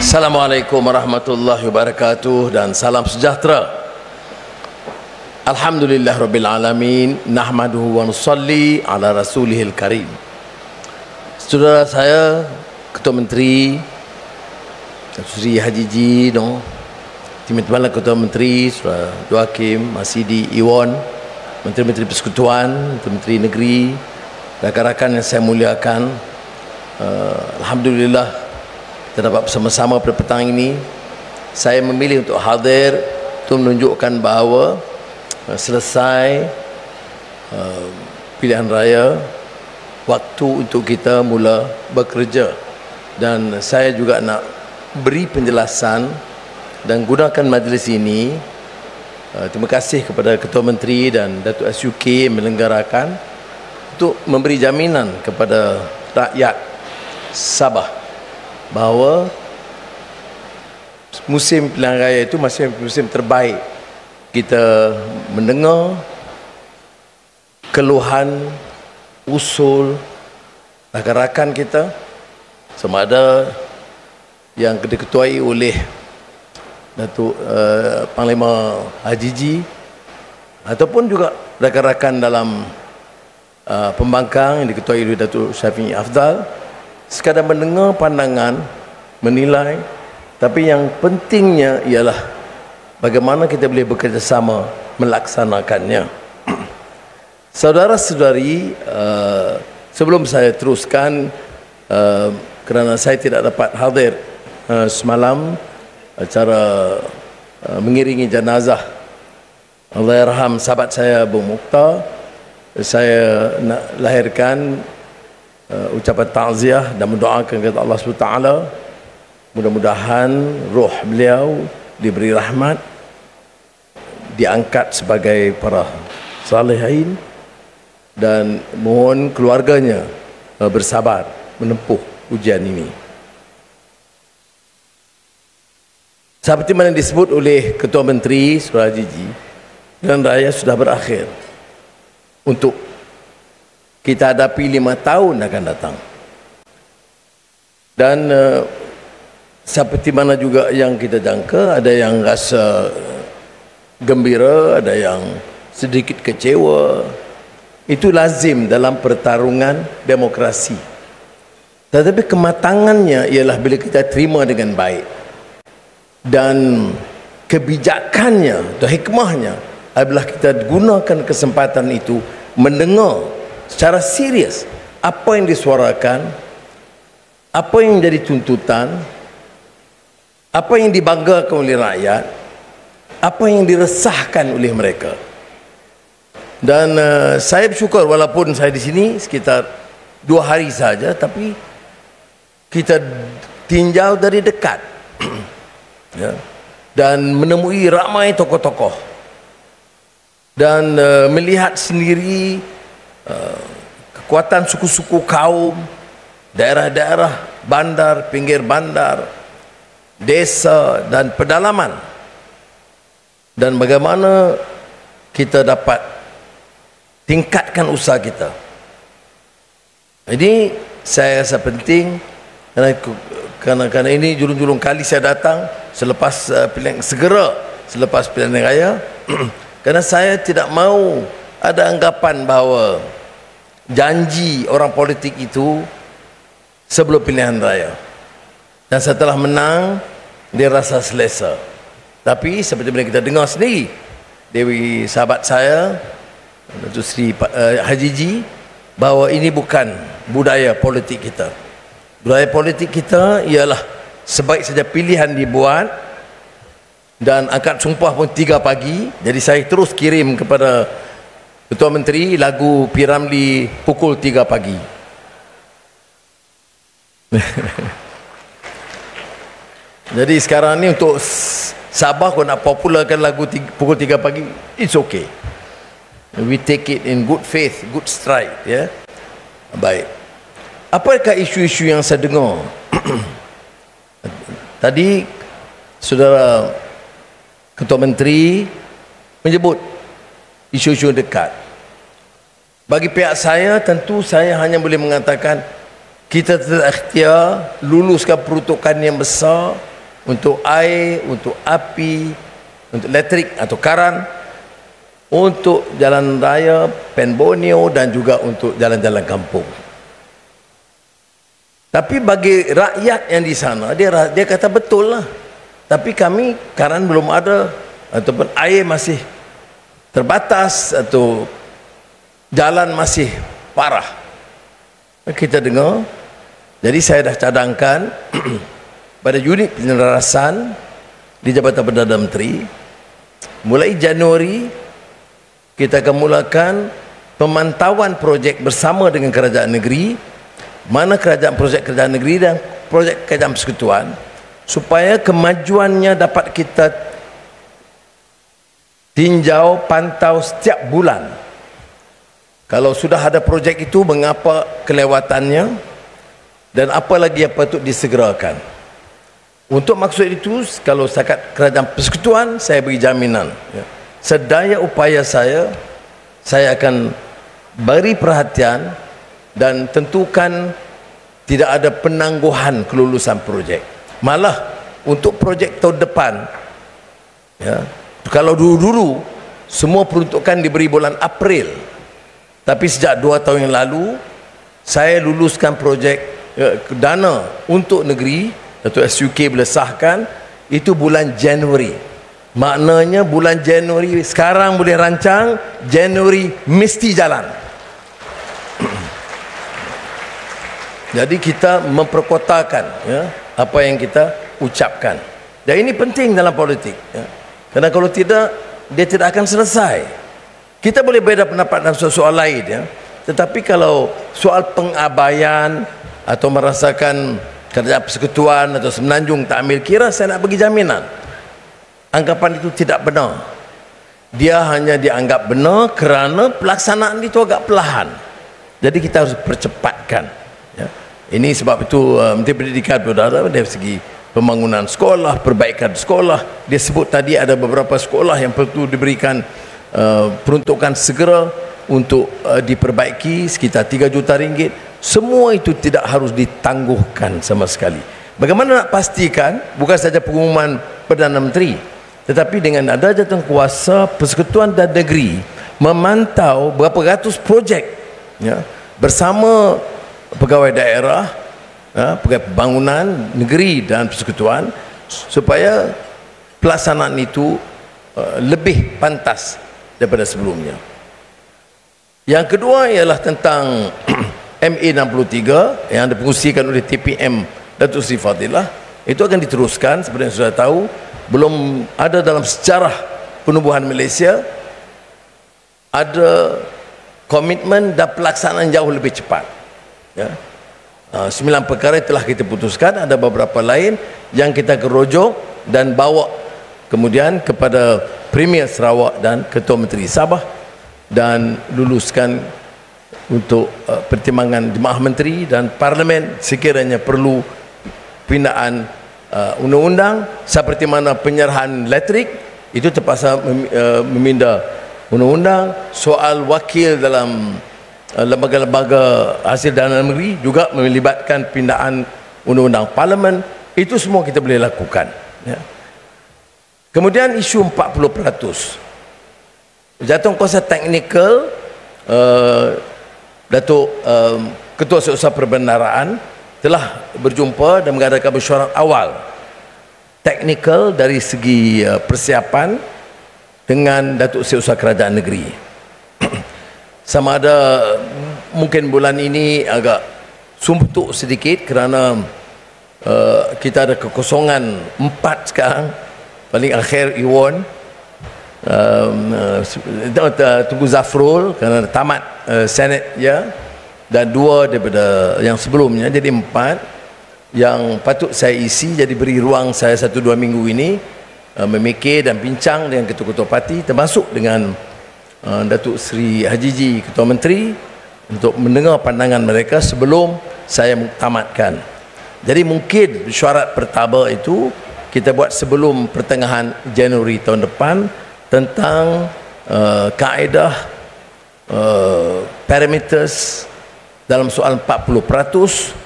Assalamualaikum warahmatullahi wabarakatuh dan salam sejahtera. Alhamdulillah rabbil alamin, nahmaduhu wa nusalli ala rasulihil karim. Saudara saya, Ketua Menteri Sri Haji Ji, teman-teman Ketua Menteri, Saudara Dua Hakim, Masidi, Iwan, Menteri-Menteri Persekutuan, Menteri Negeri, rakan-rakan yang saya muliakan. Alhamdulillah kita dapat bersama-sama pada petang ini. Saya memilih untuk hadir untuk menunjukkan bahawa selesai pilihan raya, waktu untuk kita mula bekerja. Dan saya juga nak beri penjelasan dan gunakan majlis ini. Terima kasih kepada Ketua Menteri dan Datuk SUK menyelenggarakan untuk memberi jaminan kepada rakyat Sabah bahawa musim pilihan raya itu masih musim terbaik. Kita mendengar keluhan, usul rakan-rakan kita, sama ada yang diketuai oleh Datuk Panglima Haji Ji ataupun juga rakan-rakan dalam pembangkang yang diketuai oleh Datuk Syafiee Afdal. Sekadar mendengar pandangan, menilai, tapi yang pentingnya ialah bagaimana kita boleh bekerjasama melaksanakannya. Saudara-saudari, sebelum saya teruskan, kerana saya tidak dapat hadir semalam acara mengiringi jenazah Allahyarham sahabat saya Abu Mukhtar, saya nak lahirkan ucapan takziah dan mendoakan kepada Allah SWT, mudah-mudahan roh beliau diberi rahmat, diangkat sebagai para salihin, dan mohon keluarganya bersabar menempuh ujian ini. Seperti mana disebut oleh Ketua Menteri Saudara Haji Ji, pilihan raya sudah berakhir untuk kita hadapi 5 tahun akan datang. Dan seperti mana juga yang kita jangka, ada yang rasa gembira, ada yang sedikit kecewa. Itu lazim dalam pertarungan demokrasi. Tetapi kematangannya ialah bila kita terima dengan baik, dan kebijakannya atau hikmahnya adalah kita gunakan kesempatan itu mendengar secara serius apa yang disuarakan, apa yang jadi tuntutan, apa yang dibanggakan oleh rakyat, apa yang diresahkan oleh mereka. Dan saya bersyukur walaupun saya di sini sekitar 2 hari saja, tapi kita tinjau dari dekat ya, dan menemui ramai tokoh-tokoh dan melihat sendiri kekuatan suku-suku kaum, daerah-daerah, bandar, pinggir bandar, desa dan pedalaman, dan bagaimana kita dapat tingkatkan usaha kita. Jadi saya rasa penting, kerana ini julung-julung kali saya datang selepas pilihan, segera selepas pilihan raya kerana saya tidak mau ada anggapan bahawa janji orang politik itu sebelum pilihan raya dan setelah menang dia rasa selesa. Tapi seperti yang kita dengar sendiri Dewi sahabat saya Datuk Sri Haji Ji, bahawa ini bukan budaya politik kita. Budaya politik kita ialah sebaik saja pilihan dibuat, dan akad sumpah pun 3 pagi. Jadi saya terus kirim kepada Ketua Menteri lagu P. Ramlee pukul 3 pagi. Jadi sekarang ni untuk Sabah, kau nak popularkan lagu pukul 3 pagi, it's okay. We take it in good faith, good stride, ya. Baik. Apakah isu-isu yang saya dengar? Tadi Saudara Ketua Menteri menyebut isu-isu dekat. Bagi pihak saya, tentu saya hanya boleh mengatakan kita tidak ikhtiar luluskan peruntukan yang besar untuk air, untuk api, untuk elektrik atau karan, untuk jalan raya, Pen Borneo dan juga untuk jalan-jalan kampung. Tapi bagi rakyat yang di sana, dia kata betul lah. Tapi kami karan belum ada, ataupun air masih terbatas, atau jalan masih parah. Kita dengar. Jadi saya dah cadangkan pada unit penyelarasan di Jabatan Perdana Menteri, mulai Januari kita akan mulakan pemantauan projek bersama dengan kerajaan negeri, mana projek kerajaan negeri dan projek kerajaan persekutuan, supaya kemajuannya dapat kita tinjau, pantau setiap bulan. Kalau sudah ada projek itu, mengapa kelewatannya dan apa lagi yang patut disegerakan. Untuk maksud itu, kalau setakat kerajaan persekutuan, saya beri jaminan, sedaya upaya saya akan beri perhatian dan tentukan tidak ada penangguhan kelulusan projek. Malah untuk projek tahun depan, kalau dulu-dulu semua peruntukan diberi bulan April, tapi sejak 2 tahun yang lalu saya luluskan projek dana untuk negeri atau SUK bila sahkan itu bulan Januari. Maknanya bulan Januari sekarang boleh rancang, Januari mesti jalan. Jadi kita memperkotakan apa yang kita ucapkan. Dan ini penting dalam politik, kerana kalau tidak, dia tidak akan selesai. Kita boleh beda pendapat dalam soal lain, tetapi kalau soal pengabaian atau merasakan kerajaan persekutuan atau Semenanjung tak ambil kira, saya nak bagi jaminan anggapan itu tidak benar. Dia hanya dianggap benar kerana pelaksanaan itu agak perlahan. Jadi kita harus percepatkan. Ini sebab itu Menteri Pendidikan dari segi pembangunan sekolah, perbaikan sekolah, dia sebut tadi ada beberapa sekolah yang perlu diberikan peruntukan segera untuk diperbaiki sekitar 3 juta ringgit. Semua itu tidak harus ditangguhkan sama sekali. Bagaimana nak pastikan bukan saja pengumuman Perdana Menteri, tetapi dengan ada jawatankuasa persekutuan dan negeri memantau berapa ratus projek bersama pegawai daerah, pegawai pembangunan negeri dan persekutuan, supaya pelaksanaan itu lebih pantas daripada sebelumnya. Yang kedua ialah tentang MA63 yang dipengusikan oleh TPM Datuk Seri Fadilah. Itu akan diteruskan. Seperti yang sudah tahu, belum ada dalam sejarah penubuhan Malaysia ada komitmen dan pelaksanaan jauh lebih cepat. 9 perkara telah kita putuskan, ada beberapa lain yang kita kerujuk dan bawa kemudian kepada Premier Sarawak dan Ketua Menteri Sabah, dan luluskan untuk pertimbangan Jemaah Menteri dan Parlimen sekiranya perlu pindaan undang-undang, seperti mana penyerahan elektrik itu terpaksa meminda undang-undang, soal wakil dalam lembaga-lembaga hasil dana negeri juga melibatkan pindaan undang-undang Parlimen. Itu semua kita boleh lakukan. Kemudian isu 40%. Jawatankuasa teknikal, Datuk Ketua Setiausaha Perbendaraan telah berjumpa dan mengadakan mesyuarat awal teknikal dari segi persiapan dengan Datuk Setiausaha Kerajaan Negeri. Sama ada mungkin bulan ini agak sumpuk sedikit kerana kita ada kekosongan 4 sekarang. Paling akhir Iwan, Tunggu Zafrul kerana tamat Senate dan 2 daripada yang sebelumnya, jadi 4 yang patut saya isi. Jadi beri ruang saya 1-2 minggu ini memikir dan bincang dengan ketua-ketua parti, termasuk dengan Datuk Seri Hajiji Ketua Menteri, untuk mendengar pandangan mereka sebelum saya tamatkan. Jadi mungkin syarat pertama itu kita buat sebelum pertengahan Januari tahun depan, tentang kaedah parameters dalam soal 40%,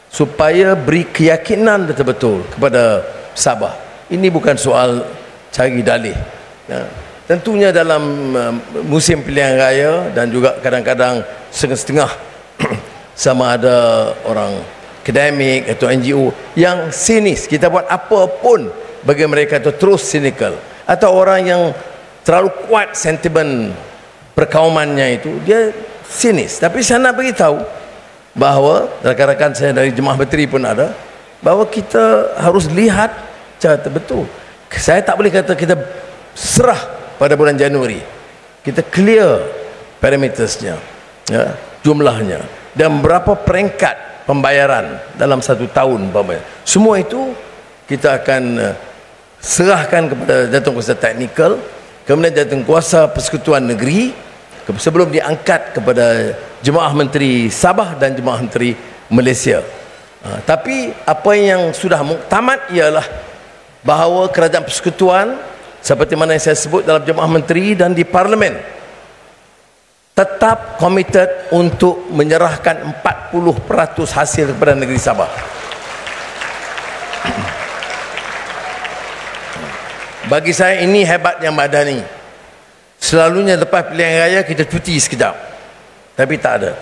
supaya beri keyakinan betul-betul kepada Sabah. Ini bukan soal cari dalih. Ya. Tentunya dalam musim pilihan raya dan juga kadang-kadang setengah-setengah sama ada orang akademik atau NGO yang sinis, kita buat apa pun bagi mereka itu terus cynical, atau orang yang terlalu kuat sentimen perkaumannya itu, dia sinis. Tapi saya nak beritahu bahawa rakan-rakan saya dari Jemaah Menteri pun ada, bahawa kita harus lihat cara betul. Saya tak boleh kata kita serah pada bulan Januari. Kita clear parametersnya, ya, jumlahnya, dan berapa peringkat pembayaran dalam satu tahun. Semua itu kita akan serahkan kepada Jawatankuasa Teknikal, kemudian Jawatankuasa Persekutuan Negeri, sebelum diangkat kepada Jemaah Menteri Sabah dan Jemaah Menteri Malaysia. Tapi apa yang sudah muktamad ialah bahawa Kerajaan Persekutuan, seperti mana yang saya sebut dalam Jemaah Menteri dan di Parlimen, tetap komited untuk menyerahkan 40% hasil kepada negeri Sabah. Bagi saya ini hebatnya Madani. Selalunya lepas pilihan raya kita cuti sekejap, tapi tak ada.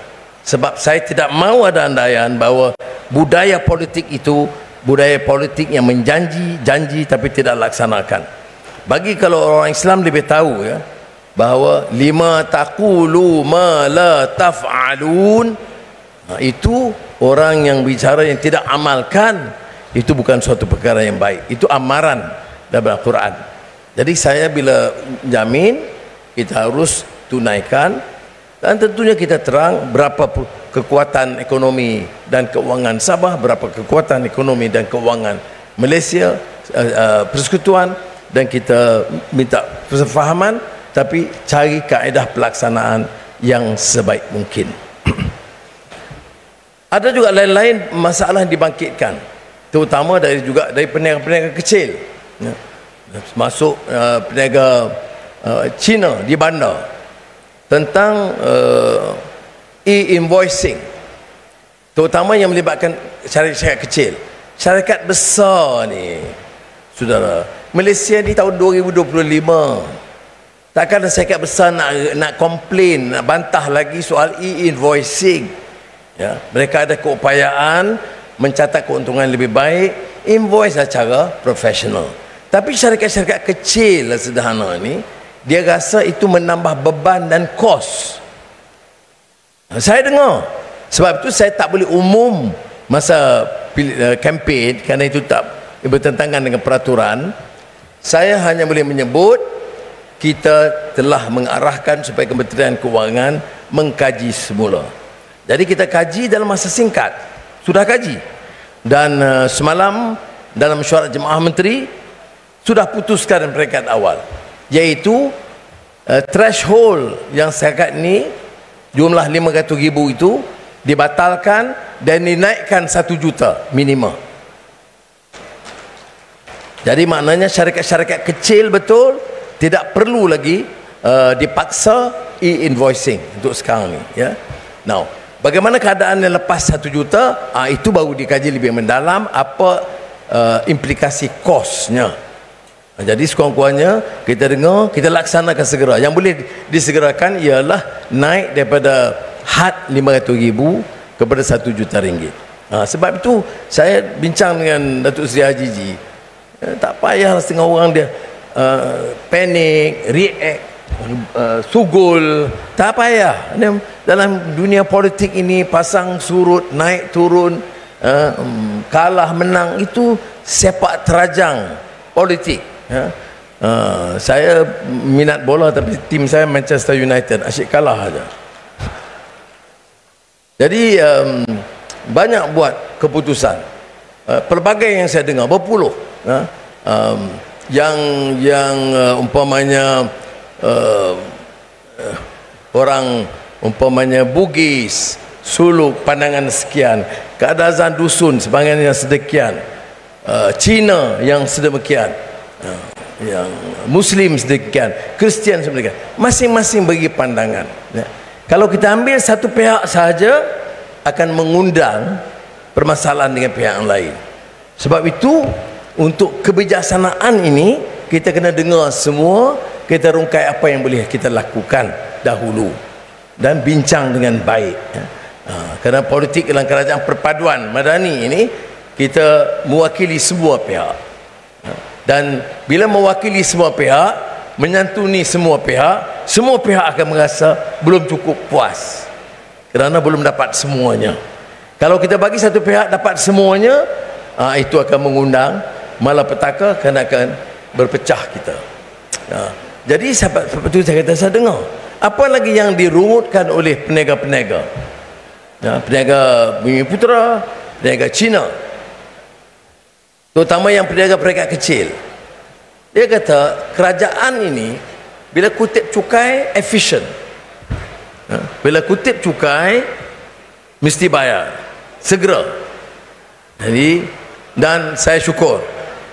Sebab saya tidak mahu ada andaian bahawa budaya politik itu budaya politik yang menjanji tapi tidak laksanakan. Bagi kalau orang Islam lebih tahu, ya, bahawa lima taqulu ma la taf'alun, itu orang yang bicara yang tidak amalkan, itu bukan suatu perkara yang baik. Itu amaran dalam Al-Quran. Jadi saya bila jamin, kita harus tunaikan, dan tentunya kita terang berapa kekuatan ekonomi dan keuangan Sabah, berapa kekuatan ekonomi dan keuangan Malaysia, persekutuan, dan kita minta persefahaman, tapi cari kaedah pelaksanaan yang sebaik mungkin. Ada juga lain-lain masalah yang dibangkitkan, terutama dari peniaga-peniaga kecil, ya. Masuk peniaga Cina di bandar tentang e-invoicing, terutama yang melibatkan syarikat kecil. Syarikat besar ni, saudara, Malaysia ni tahun 2025, takkan syarikat besar nak komplain, nak bantah lagi soal e-invoicing, ya. Mereka ada keupayaan mencatat keuntungan lebih baik, invoice secara profesional. Tapi syarikat-syarikat kecil sederhana ni, dia rasa itu menambah beban dan kos. Saya dengar, sebab itu saya tak boleh umum masa kempen, kerana itu tak bertentangan dengan peraturan. Saya hanya boleh menyebut kita telah mengarahkan supaya Kementerian Kewangan mengkaji semula. Jadi kita kaji dalam masa singkat, sudah kaji, dan semalam dalam mesyuarat Jemaah Menteri sudah putuskan peringkat awal, iaitu threshold yang setakat ni jumlah 500,000 itu dibatalkan dan dinaikkan 1 juta minimum. Jadi maknanya syarikat-syarikat kecil betul tidak perlu lagi dipaksa e-invoicing untuk sekarang ni, ya. Now, bagaimana keadaannya lepas 1 juta? Itu baru dikaji lebih mendalam apa implikasi kosnya. Jadi sekurang-kurangnya kita dengar, kita laksanakan segera. Yang boleh disegerakan ialah naik daripada had 500,000 kepada 1 juta ringgit. Sebab itu saya bincang dengan Datuk Seri Haji Ji, tak payah setengah orang dia panik, react, sugul, tak payah. Dalam dunia politik ini pasang surut, naik turun, kalah menang, itu sepak terajang politik, ya. Saya minat bola, tapi tim saya Manchester United, asyik kalah aja. Jadi banyak buat keputusan, pelbagai yang saya dengar, berpuluh, yang umpamanya orang umpamanya Bugis, suluk pandangan sekian, Kadazan dusun sebagainya sedekian, Cina yang sedemikian, yang Muslim sedemikian, Kristian sedemikian, masing-masing bagi pandangan, ya. Kalau kita ambil satu pihak sahaja akan mengundang permasalahan dengan pihak yang lain. Sebab itu untuk kebijaksanaan ini kita kena dengar semua, kita rungkai apa yang boleh kita lakukan dahulu dan bincang dengan baik, ya. Kerana politik dalam kerajaan perpaduan madani ini kita mewakili semua pihak, dan bila mewakili semua pihak, menyantuni semua pihak akan merasa belum cukup puas kerana belum dapat semuanya. Kalau kita bagi satu pihak dapat semuanya, itu akan mengundang malapetaka, kerana akan berpecah kita. Jadi sebab itu saya kata, saya dengar apa lagi yang dirumutkan oleh peniaga-peniaga, peniaga Bumiputera, peniaga Cina, terutama yang peniaga peringkat kecil. Dia kata kerajaan ini bila kutip cukai efisien, bila kutip cukai mesti bayar segera. Jadi, dan saya syukur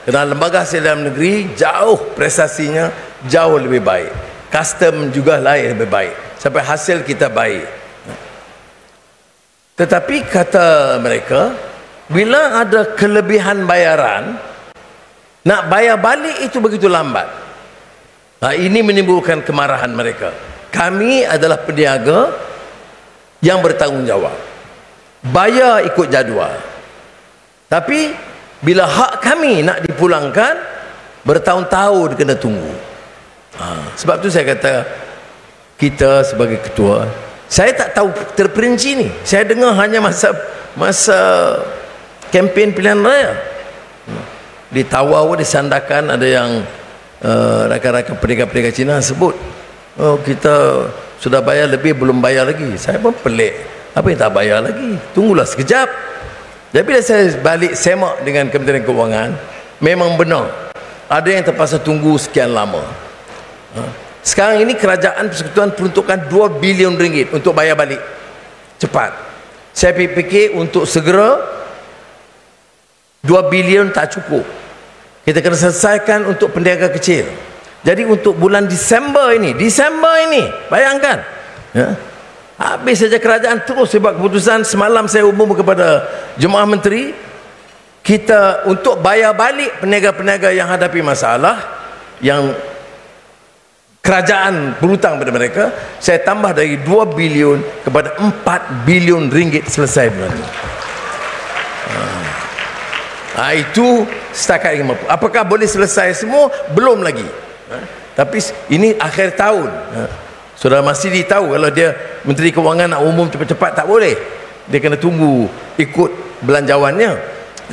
kerana lembaga hasil dalam negeri jauh prestasinya jauh lebih baik, custom juga lain lebih baik, sampai hasil kita baik. Tetapi kata mereka, bila ada kelebihan bayaran, nak bayar balik itu begitu lambat. Ini menimbulkan kemarahan mereka. Kami adalah peniaga yang bertanggungjawab, bayar ikut jadual, tapi bila hak kami nak dipulangkan, bertahun-tahun kena tunggu. Sebab tu saya kata, kita sebagai ketua, saya tak tahu terperinci ni, saya dengar hanya masa kempen pilihan raya. Di Tawau, di Sandakan, ada yang rakan-rakan peniaga-peniaga Cina sebut, kita sudah bayar lebih, belum bayar lagi. Saya pun pelik, apa yang tak bayar lagi, tunggulah sekejap. Jadi bila saya balik semak dengan Kementerian Keuangan, memang benar ada yang terpaksa tunggu sekian lama. Sekarang ini kerajaan persekutuan peruntukkan 2 bilion ringgit untuk bayar balik cepat. Saya fikir untuk segera 2 bilion tak cukup, kita kena selesaikan untuk peniaga kecil. Jadi untuk bulan Disember ini bayangkan, habis saja kerajaan terus sebab keputusan. Semalam saya umum kepada jemaah menteri, kita untuk bayar balik peniaga-peniaga yang hadapi masalah, yang kerajaan berhutang pada mereka, saya tambah dari 2 bilion kepada 4 bilion ringgit selesai bulan ini. Itu setakat 50. Apakah boleh selesai semua? Belum lagi. Tapi ini akhir tahun. Saudara Masidi tahu, kalau dia Menteri Kewangan nak umum cepat-cepat tak boleh, dia kena tunggu ikut belanjawannya.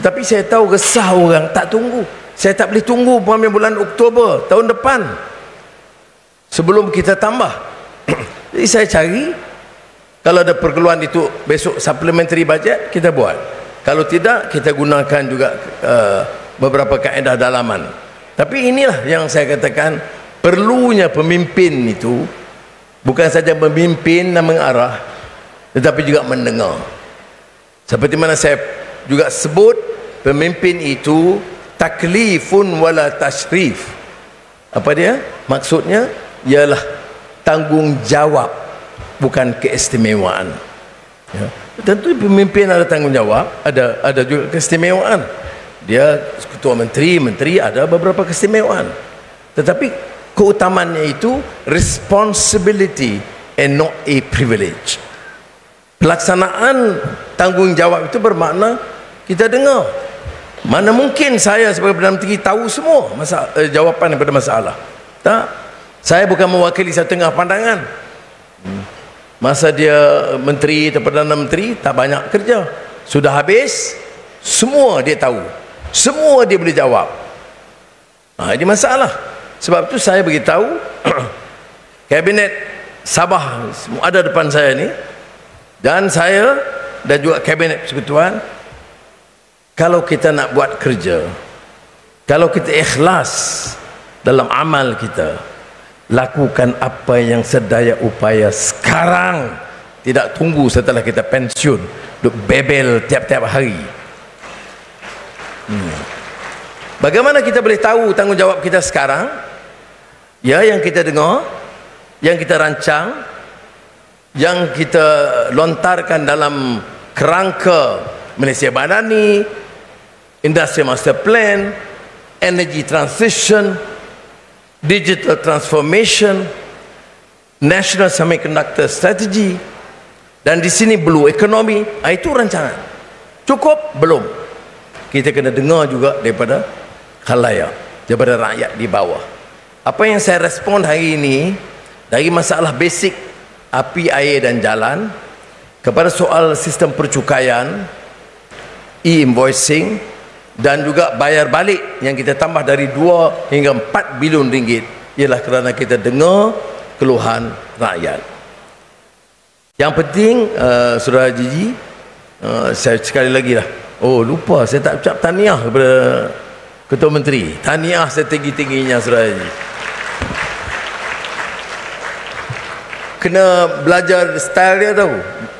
Tetapi saya tahu resah orang tak tunggu. Saya tak boleh tunggu bulan Oktober tahun depan sebelum kita tambah. Jadi saya cari, kalau ada perkeluaran itu besok supplementary budget kita buat, kalau tidak kita gunakan juga beberapa kaedah dalaman. Tapi inilah yang saya katakan, perlunya pemimpin itu bukan saja memimpin dan mengarah, tetapi juga mendengar. Seperti mana saya juga sebut, pemimpin itu taklifun wala tashrif. Apa dia? Maksudnya ialah tanggungjawab, bukan keistimewaan. Tentu pemimpin ada tanggungjawab, ada juga keistimewaan. Dia ketua menteri ada beberapa keistimewaan. Tetapi keutamaannya itu responsibility and not a privilege. Pelaksanaan tanggungjawab itu bermakna kita dengar. Mana mungkin saya sebagai Perdana Menteri tahu semua jawapan daripada masalah. Tak. Saya bukan mewakili satu tengah pandangan. Masa dia menteri atau Perdana Menteri tak banyak kerja, sudah habis, semua dia tahu, semua dia boleh jawab. Ini masalah. Sebab itu saya beritahu Kabinet Sabah ada depan saya ni, dan saya dan juga Kabinet Persekutuan, kalau kita nak buat kerja, kalau kita ikhlas dalam amal kita, lakukan apa yang sedaya upaya sekarang, tidak tunggu setelah kita pensiun duk bebel tiap-tiap hari. Bagaimana kita boleh tahu tanggungjawab kita sekarang? Ya, yang kita dengar, yang kita rancang, yang kita lontarkan dalam kerangka Malaysia Madani, Industri Master Plan, energy transition, digital transformation, national semiconductor strategy, dan di sini blue economy. Itu rancangan. Cukup? Belum. Kita kena dengar juga daripada khalayak, daripada rakyat di bawah. Apa yang saya respon hari ini, dari masalah basic api, air dan jalan, kepada soal sistem percukaian, e-invoicing, dan juga bayar balik yang kita tambah dari 2 hingga 4 bilion ringgit, ialah kerana kita dengar keluhan rakyat. Yang penting, Saudara Jiji, saya sekali lagi lah, lupa, saya tak ucap tahniah kepada Ketua Menteri. Tahniah setinggi-tingginya, Saudara Jiji. Kena belajar style dia tahu,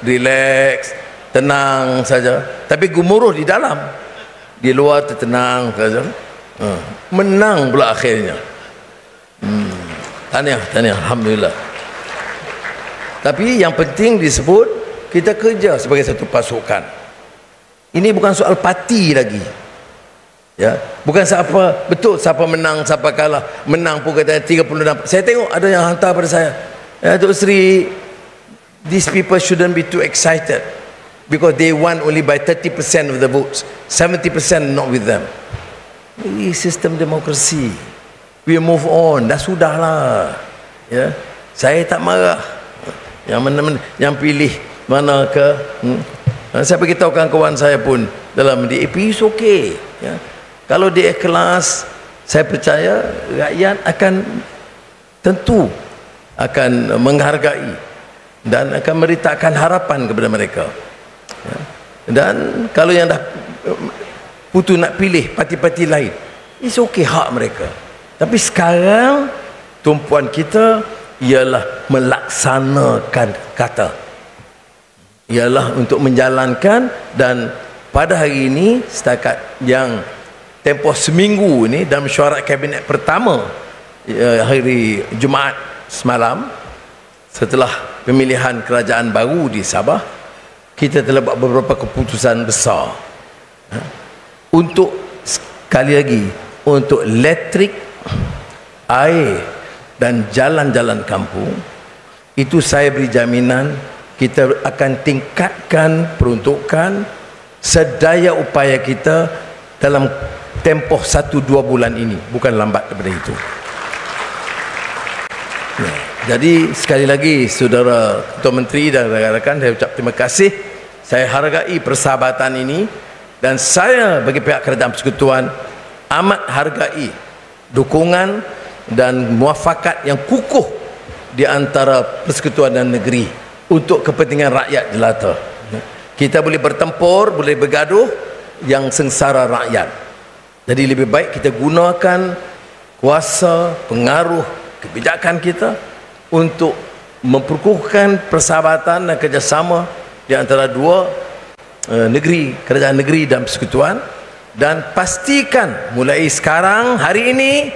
relax, tenang saja, tapi gemuruh di dalam, di luar tenang saja, menang pula akhirnya. Tahniah, alhamdulillah. Tapi yang penting disebut, kita kerja sebagai satu pasukan. Ini bukan soal parti lagi, ya, bukan siapa betul, siapa menang, siapa kalah. Menang pun katanya 36. Saya tengok ada yang hantar pada saya, Datuk Seri, these people shouldn't be too excited because they won only by 30% of the votes, 70% not with them. Ini sistem demokrasi. We move on, dah sudahlah, ya. Saya tak marah yang pilih mana ke. Saya beritahu kawan saya pun dalam DAP, it's okay, ya. Kalau dia ikhlas, saya percaya rakyat akan tentu akan menghargai dan akan meritakkan harapan kepada mereka, ya. Dan kalau yang dah putus nak pilih parti-parti lain, it's okay, hak mereka. Tapi sekarang tumpuan kita ialah melaksanakan kata, ialah untuk menjalankan. Dan pada hari ini, setakat yang tempoh seminggu ini, dalam mesyuarat kabinet pertama hari Jumaat semalam, setelah pemilihan kerajaan baru di Sabah, kita telah buat beberapa keputusan besar, untuk sekali lagi, untuk elektrik, air dan jalan-jalan kampung. Itu saya beri jaminan kita akan tingkatkan peruntukan sedaya upaya kita dalam tempoh 1-2 bulan ini, bukan lambat daripada itu. Jadi sekali lagi, Saudara Ketua Menteri dan rakan-rakan, saya ucap terima kasih. Saya hargai persahabatan ini, dan saya bagi pihak Kerajaan Persekutuan amat hargai dukungan dan muafakat yang kukuh di antara persekutuan dan negeri untuk kepentingan rakyat jelata. Kita boleh bertempur, boleh bergaduh, yang sengsara rakyat. Jadi lebih baik kita gunakan kuasa, pengaruh, kebijakan kita untuk memperkukuhkan persahabatan dan kerjasama di antara dua negeri, kerajaan negeri dan persekutuan. Dan pastikan mulai sekarang, hari ini,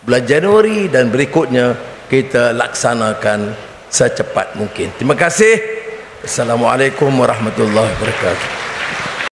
bulan Januari dan berikutnya, kita laksanakan secepat mungkin. Terima kasih. Assalamualaikum warahmatullahi wabarakatuh.